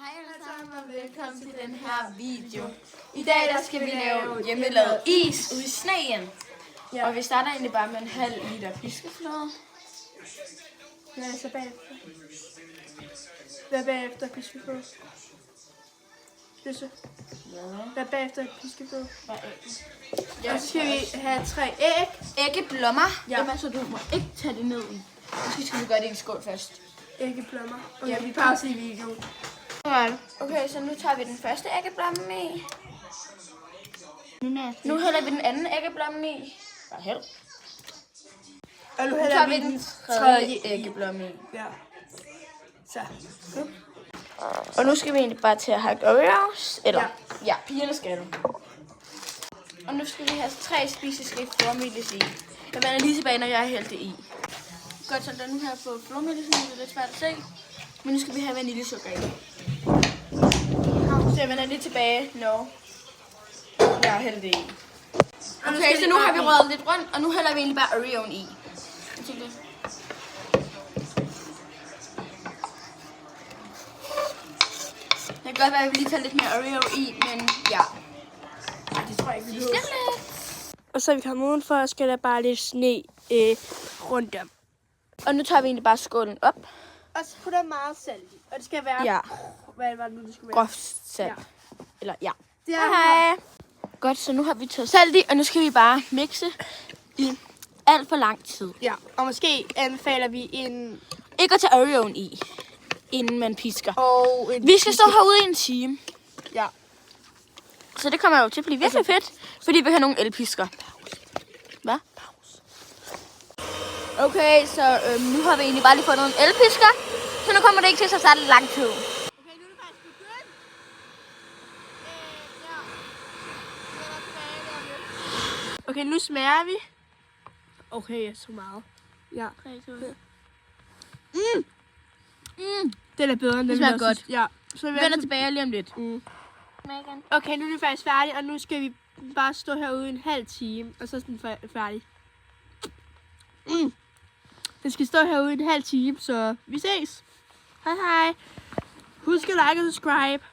Hej alle sammen og velkommen til den her video. I dag der skal vi lave hjemmelavet is ude i sneen. Ja. Og vi starter egentlig bare med en halv liter piskefløde. Ja, så bagefter. Hvad bagefter piskefløde? Hvad bagefter piskefløde? Ja. Og så skal vi have 3 æg. Æggeblommer. Ja. Jamen, så du må ikke tage det ned i. Måske skal vi gøre det i en skål først. Æggeblommer. Okay, Ja. vi pauser i videoen. Okay, så nu tager vi den første æggeblomme i. Nu hælder vi den anden æggeblomme i. Bare hæld. Og nu Nu hælder tager vi vi den den tredje tredje æg. æggeblomme i. Ja. Så. Og nu skal vi egentlig bare til at hakke Oreos. Eller, Ja. ja pigerne skal det. Og nu skal vi have 3 spiseskift flormelis i. Jeg vender lige tilbage, når jeg har hældt det i. Godt, så den her på flormelisen, det er lidt svært at se. Men nu skal vi have vaniljesukker i. Så jeg vender lige tilbage, når jeg har hældt det i. Okay, så nu har vi røget lidt rundt, og nu hælder vi egentlig bare Oreoen i. Det kan godt være, at vi lige tager lidt mere Oreo i, men ja. Det tror jeg ikke, vi Lidt. Og så er vi kommet udenfor, og skal der bare lidt sne rundt om. Og nu tager vi egentlig bare skålen op. Og så putter meget salt i. Og det skal være... Ja, Hvad var det nu, det skulle være? groft salt. Ja. Eller ja. Det er Hej. Godt, så nu har vi taget salt i, og nu skal vi bare mixe i alt for lang tid. Ja, og måske anbefaler vi en... Ikke at tage Oreoen i, inden man pisker. Og en Vi skal stå herude i en time. Ja. Så det kommer jo til at blive virkelig fedt, fordi vi har nogle elpisker. Hvad? Okay, så nu har vi egentlig bare lige fået nogle elpisker, så nu kommer det ikke til at starte lang tid. Okay, nu er det faktisk begyndt. Okay, nu smager vi. Okay, jeg så meget. Ja. Den er bedre end den, smager vi godt. Ja. Så Vi vender tilbage lige om lidt. Okay, nu er det faktisk færdigt, og nu skal vi bare stå herude en halv time, og så er den færdig. Den skal stå herude en halv time, så vi ses. Hej hej. Husk at like og subscribe.